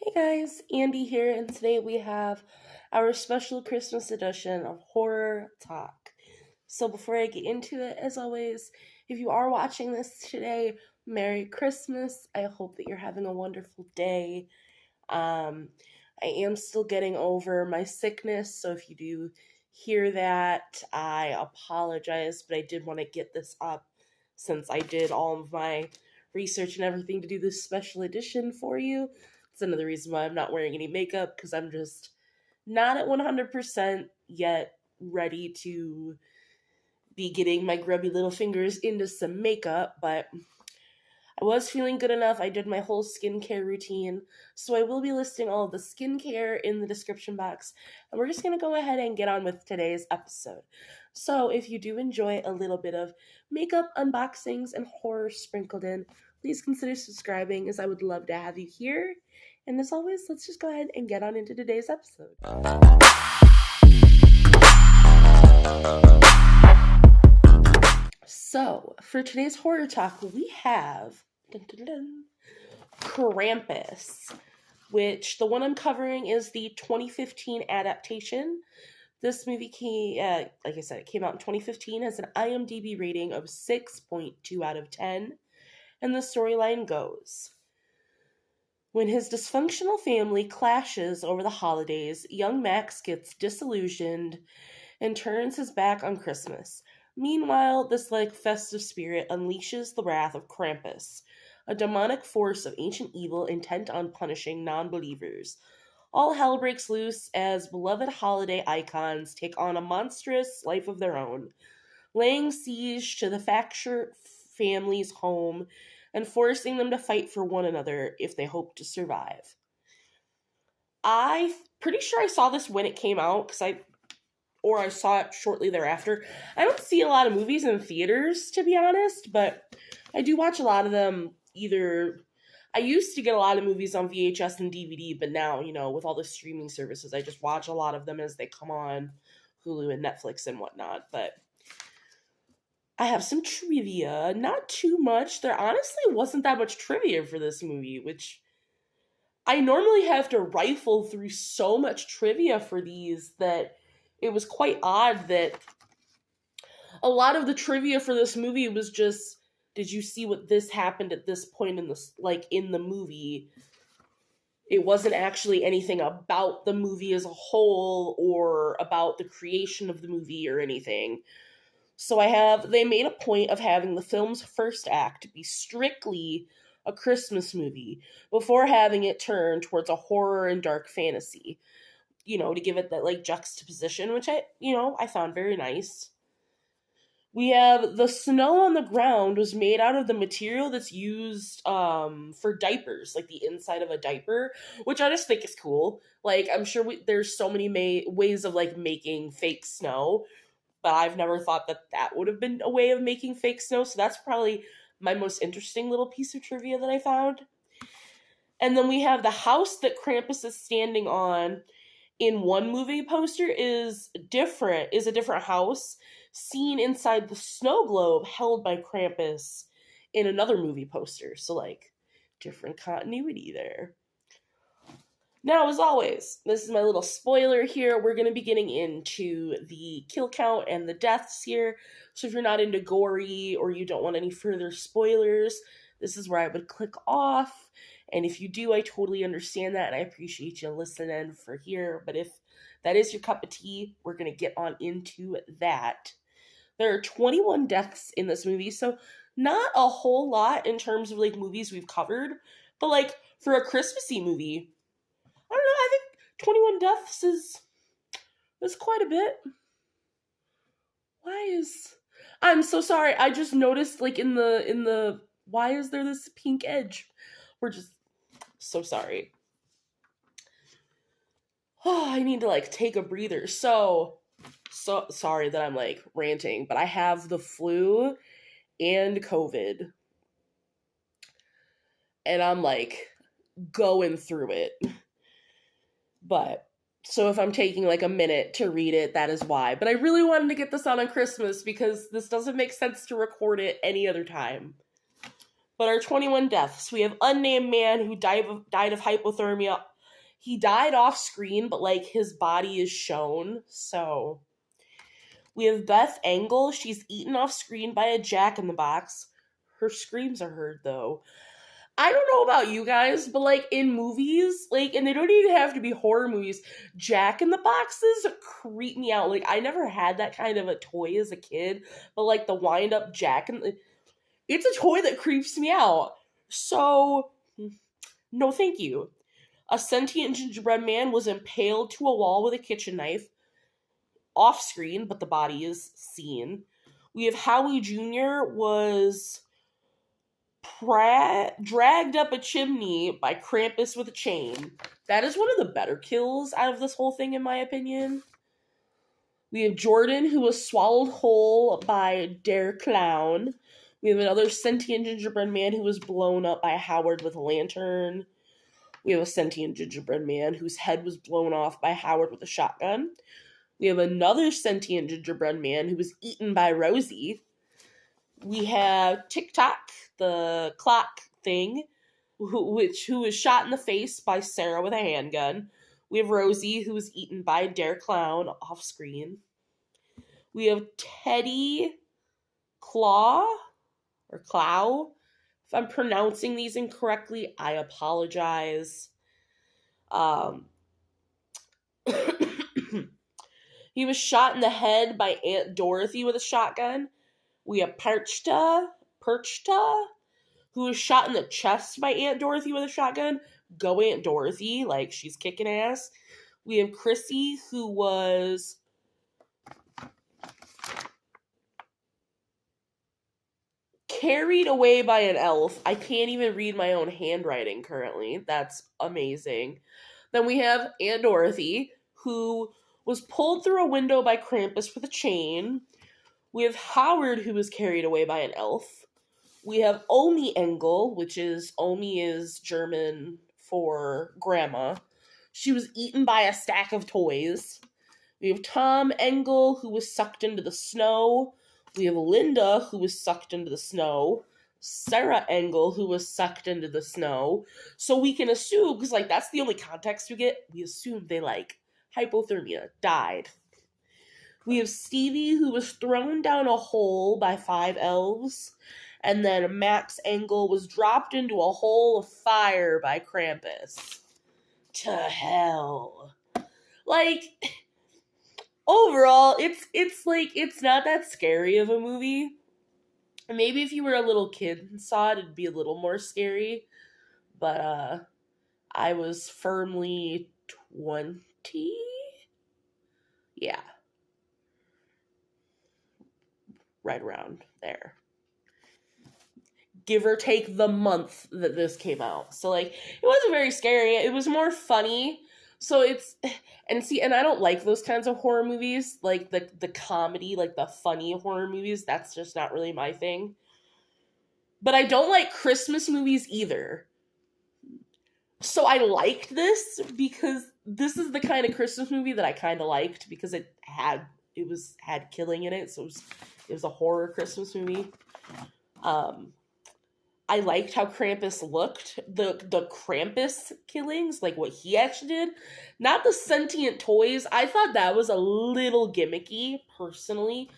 Hey guys, Andy here, and today we have our special Christmas edition of Horror Talk. So before I get into it, as always, if you are watching this today, Merry Christmas. I hope that you're having a wonderful day. Um, I am still getting over my sickness, so if you do hear that, I apologize, but I did want to get this up since I did all of my research and everything to do this special edition for you. It's another reason why I'm not wearing any makeup because I'm just not at 100% yet ready to be getting my grubby little fingers into some makeup, but I was feeling good enough. I did my whole skincare routine, so I will be listing all of the skincare in the description box, and we're just going to go ahead and get on with today's episode. So if you do enjoy a little bit of makeup unboxings and horror sprinkled in, please consider subscribing, as I would love to have you here. And as always, let's just go ahead and get on into today's episode. So, for today's horror talk, we have Krampus, which the one I'm covering is the 2015 adaptation. This movie like I said, it came out in 2015, has an IMDb rating of 6.2 out of 10, and the storyline goes: when his dysfunctional family clashes over the holidays, young Max gets disillusioned and turns his back on Christmas. Meanwhile, this festive spirit unleashes the wrath of Krampus, a demonic force of ancient evil intent on punishing non-believers. All hell breaks loose as beloved holiday icons take on a monstrous life of their own, laying siege to the Facture family's home and forcing them to fight for one another if they hope to survive. I'm pretty sure I saw this when it came out, or I saw it shortly thereafter. I don't see a lot of movies in theaters, to be honest, but I do watch a lot of them I used to get a lot of movies on VHS and DVD, but now, with all the streaming services, I just watch a lot of them as they come on Hulu and Netflix and whatnot. But I have some trivia, not too much. There honestly wasn't that much trivia for this movie, which I normally have to rifle through so much trivia for these that it was quite odd that a lot of the trivia for this movie was just, did you see what this happened at this point in the movie? It wasn't actually anything about the movie as a whole or about the creation of the movie or anything. So they made a point of having the film's first act be strictly a Christmas movie before having it turn towards a horror and dark fantasy, to give it that juxtaposition, which I found very nice. We have the snow on the ground was made out of the material that's used for diapers, like the inside of a diaper, which I just think is cool. I'm sure there's so many ways of making fake snow, but I've never thought that would have been a way of making fake snow. So that's probably my most interesting little piece of trivia that I found. And then we have the house that Krampus is standing on in one movie poster is a different house seen inside the snow globe held by Krampus in another movie poster. So different continuity there. Now, as always, this is my little spoiler here. We're going to be getting into the kill count and the deaths here. So if you're not into gory or you don't want any further spoilers, this is where I would click off. And if you do, I totally understand that, and I appreciate you listening for here. But if that is your cup of tea, we're going to get on into that. There are 21 deaths in this movie, so not a whole lot in terms of movies we've covered. But for a Christmassy movie, I don't know, I think 21 deaths is quite a bit. I'm so sorry, I just noticed in the why is there this pink edge? We're just so sorry. Oh, I need to take a breather. So sorry that I'm ranting, but I have the flu and COVID. And I'm going through it. But so if I'm taking a minute to read it, that is why. But I really wanted to get this on Christmas because this doesn't make sense to record it any other time. But our 21 deaths, we have unnamed man who died of hypothermia He died off screen, but like his body is shown. So we have Beth Engel. She's eaten off screen by a jack-in-the-box. Her screams are heard though. I don't know about you guys, but like in movies, like, and they don't even have to be horror movies, jack-in-the-boxes creep me out. Like, I never had that kind of a toy as a kid, but like the wind-up it's a toy that creeps me out. So, no thank you. A sentient gingerbread man was impaled to a wall with a kitchen knife, off screen, but the body is seen. We have Howie Jr. was dragged up a chimney by Krampus with a chain. That is one of the better kills out of this whole thing, in my opinion. We have Jordan, who was swallowed whole by Der Clown. We have another sentient gingerbread man who was blown up by Howard with a lantern. We have a sentient gingerbread man whose head was blown off by Howard with a shotgun. We have another sentient gingerbread man who was eaten by Rosie. We have TikTok, the clock thing, who was shot in the face by Sarah with a handgun. We have Rosie, who was eaten by Dare Clown off screen. We have Teddy Claw, or Clow. If I'm pronouncing these incorrectly, I apologize. He was shot in the head by Aunt Dorothy with a shotgun. We have Perchta, who was shot in the chest by Aunt Dorothy with a shotgun. Go Aunt Dorothy, like she's kicking ass. We have Chrissy, who was carried away by an elf. I can't even read my own handwriting currently. That's amazing. Then we have Aunt Dorothy, who was pulled through a window by Krampus with a chain. We have Howard, who was carried away by an elf. We have Omi Engel, which is, Omi is German for grandma. She was eaten by a stack of toys. We have Tom Engel, who was sucked into the snow. We have Linda, who was sucked into the snow. Sarah Engel, who was sucked into the snow. So we can assume, because like that's the only context we get, we assume they like hypothermia, died. We have Stevie, who was thrown down a hole by 5 elves. And then Max Engel was dropped into a hole of fire by Krampus. To hell. Like, overall, it's like, it's not that scary of a movie. Maybe if you were a little kid and saw it, it'd be a little more scary. But, I was firmly 20? Yeah. Right around there. Give or take the month that this came out. So, like, it wasn't very scary. It was more funny. So and I don't like those kinds of horror movies. Like, the comedy, like, the funny horror movies. That's just not really my thing. But I don't like Christmas movies either. So I liked this because this is the kind of Christmas movie that I kind of liked because it had killing in it. So it was a horror Christmas movie. I liked how Krampus looked. The Krampus killings, like what he actually did. Not the sentient toys. I thought that was a little gimmicky, personally.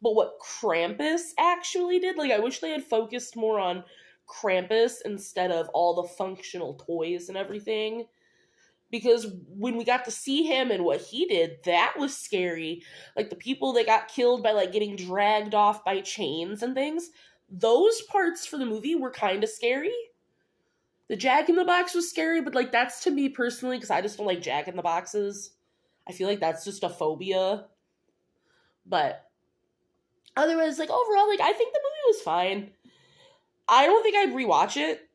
But what Krampus actually did, like I wish they had focused more on Krampus instead of all the functional toys and everything. Because when we got to see him and what he did, that was scary. Like the people that got killed by like getting dragged off by chains and things. Those parts for the movie were kind of scary. The Jack-in-the-Box was scary, but like that's to me personally because I just don't like Jack-in-the-Boxes. I feel like that's just a phobia. But otherwise, like overall, like I think the movie was fine. I don't think I'd rewatch it.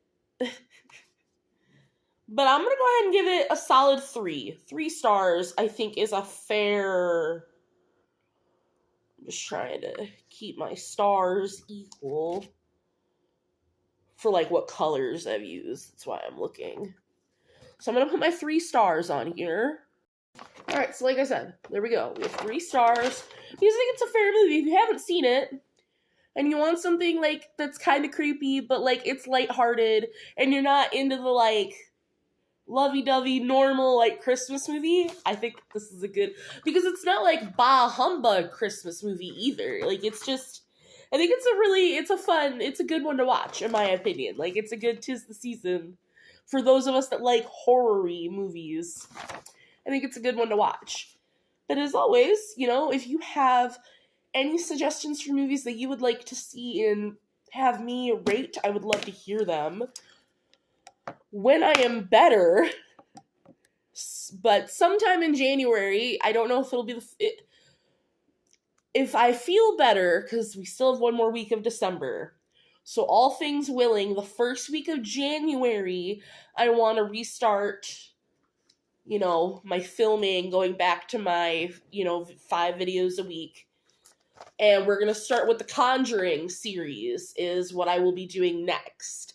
But I'm going to go ahead and give it a solid 3. 3 stars, I think, is a fair... I'm just trying to keep my stars equal for, like, what colors I've used. That's why I'm looking. So I'm going to put my 3 stars on here. Alright, so like I said, there we go. We have 3 stars. Because I think it's a fair movie. If you haven't seen it, and you want something, like, that's kind of creepy, but, like, it's lighthearted, and you're not into the, like lovey-dovey, normal, like, Christmas movie, I think this is a good, because it's not like bah humbug Christmas movie either. Like, it's just, I think it's a good one to watch, in my opinion. Like, it's a good 'tis the season for those of us that like horror-y movies. I think it's a good one to watch. But as always, if you have any suggestions for movies that you would like to see and have me rate, I would love to hear them. When I am better, but sometime in January, I don't know if it'll be if I feel better, because we still have one more week of December. So all things willing, the first week of January, I want to restart, my filming, going back to my, 5 videos a week. And we're going to start with the Conjuring series is what I will be doing next.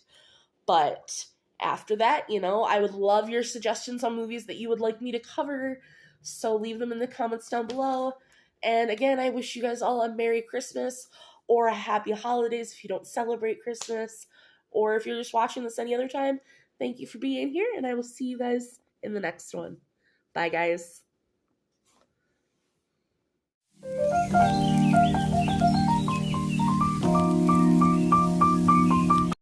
But after that, I would love your suggestions on movies that you would like me to cover. So leave them in the comments down below. And again, I wish you guys all a Merry Christmas or a Happy Holidays if you don't celebrate Christmas. Or if you're just watching this any other time, thank you for being here. And I will see you guys in the next one. Bye, guys.